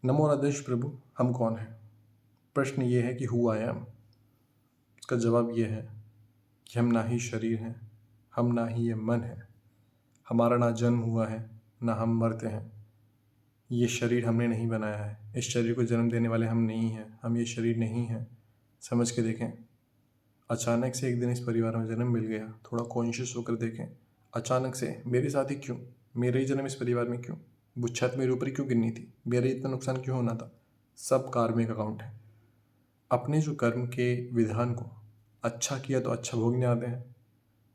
नमो राधेश प्रभु, हम कौन हैं? प्रश्न ये है कि हु आई एम। इसका जवाब ये है कि हम ना ही शरीर हैं, हम ना ही ये मन है। हमारा ना जन्म हुआ है, ना हम मरते हैं। ये शरीर हमने नहीं बनाया है, इस शरीर को जन्म देने वाले हम नहीं हैं, हम ये शरीर नहीं हैं। समझ के देखें। अचानक से एक दिन इस परिवार में जन्म मिल गया, थोड़ा कॉन्शियस होकर देखें। अचानक से मेरे साथ ही क्यों? मेरा ही जन्म इस परिवार में क्यों? वो छत मेरे ऊपर ही क्यों गिरनी थी? मेरा ही इतना नुकसान क्यों होना था? सब कार्मिक अकाउंट है। अपने जो कर्म के विधान को अच्छा किया तो अच्छा भोगने आते हैं,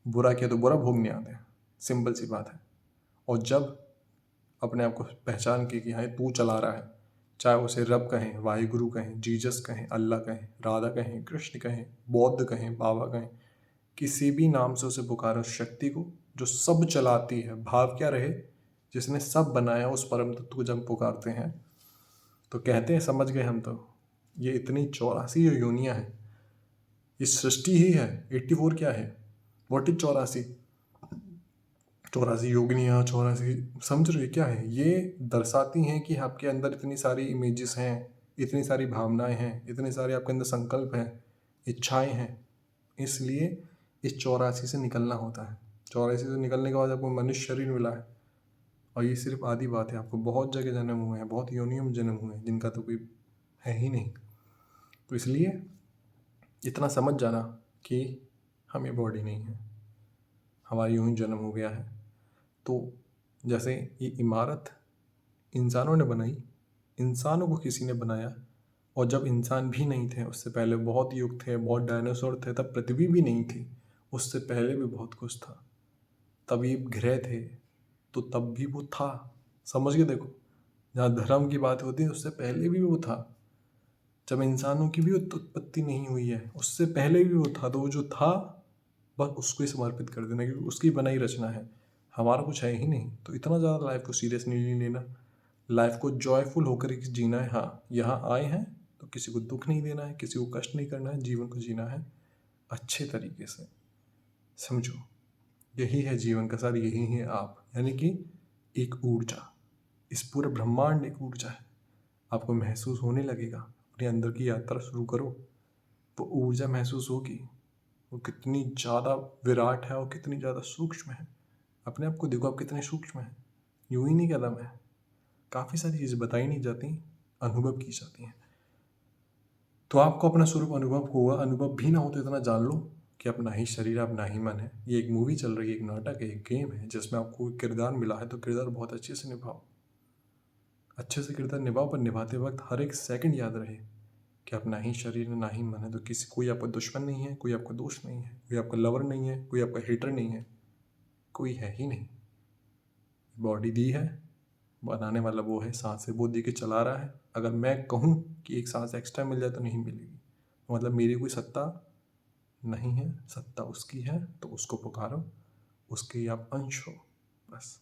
बुरा किया तो बुरा भोगने आते हैं। सिंपल सी बात है। और जब अपने आप को पहचान के कि हाँ तू चला रहा है, चाहे उसे रब कहें, वाहिगुरु कहें, जीसस कहें, अल्लाह कहें, राधा कहें, कृष्ण कहें, बौद्ध कहें, बाबा कहें, किसी भी नाम से उसे पुकारो, उस शक्ति को जो सब चलाती है। भाव क्या रहे? जिसने सब बनाया उस परम तत्व को जब पुकारते हैं तो कहते हैं समझ गए हम तो, ये इतनी 84 जो योनियाँ हैं, ये सृष्टि ही है। 84 क्या है? What is 84? 84 योगिनियाँ, 84 समझ रहे क्या है? ये दर्शाती हैं कि आपके अंदर इतनी सारी इमेजेस हैं, इतनी सारी भावनाएं हैं, इतने सारे आपके अंदर संकल्प हैं, इच्छाएं हैं। इसलिए इस 84 से निकलना होता है। 84 से निकलने के बाद आपको मनुष्य शरीर मिला है। और ये सिर्फ आधी बात है, आपको बहुत जगह जन्म हुए हैं, बहुत योनियों में जन्म हुए हैं जिनका तो कोई है ही नहीं। तो इसलिए इतना समझ जाना कि हम ये बॉडी नहीं है, हमारा यूं ही जन्म हो गया है। तो जैसे ये इमारत इंसानों ने बनाई, इंसानों को किसी ने बनाया, और जब इंसान भी नहीं थे, उससे पहले बहुत युग थे, बहुत डायनासोर थे, तब पृथ्वी भी नहीं थी, उससे पहले भी बहुत कुछ था। तभी ग्रह थे, तो तब भी वो था। समझ के देखो, जहाँ धर्म की बात होती है उससे पहले भी वो था। जब इंसानों की भी उत्पत्ति नहीं हुई है, उससे पहले भी वो था। तो वो जो था बस उसको ही समर्पित कर देना, क्योंकि उसकी बनाई रचना है, हमारा कुछ है ही नहीं। तो इतना ज़्यादा लाइफ को सीरियस नहीं लेना, लाइफ को जॉयफुल होकर ही जीना है। हाँ, यहाँ आए हैं तो किसी को दुख नहीं देना है, किसी को कष्ट नहीं करना है, जीवन को जीना है अच्छे तरीके से। समझो, यही है जीवन का सार, यही है आप। यानी कि एक ऊर्जा, इस पूरे ब्रह्मांड एक ऊर्जा है। आपको महसूस होने लगेगा, अपने अंदर की यात्रा शुरू करो, वो ऊर्जा महसूस होगी। वो कितनी ज़्यादा विराट है और कितनी ज़्यादा सूक्ष्म है। अपने आप को देखो, आप कितने सूक्ष्म हैं। यूं ही नहीं कहता मैं, काफ़ी सारी चीज़ें बताई नहीं जाती, अनुभव की जाती हैं। तो आपको अपना स्वरूप अनुभव होगा। अनुभव भी ना हो तो इतना जान लो कि अपना ही शरीर, अपना ही मन है। ये एक मूवी चल रही है, एक नाटक है, एक गेम है, जिसमें आपको एक किरदार मिला है, तो किरदार बहुत अच्छे से निभाओ। अच्छे से किरदार निभाओ, पर निभाते वक्त हर एक सेकंड याद रहे कि अपना ही शरीर है, ना ही मन है। तो किसी, कोई आपका दुश्मन नहीं है, कोई आपका दोस्त नहीं है, कोई आपका लवर नहीं है, कोई आपका हेटर नहीं है, कोई है ही नहीं। बॉडी दी है, बनाने वाला वो है, सांसें वो दे के चला रहा है। अगर मैं कहूँ कि एक सांस एक्स्ट्रा मिल जाए तो नहीं मिलेगी, मतलब मेरी कोई सत्ता नहीं है, सत्ता उसकी है। तो उसको पुकारो, उसके आप अंश हो, बस।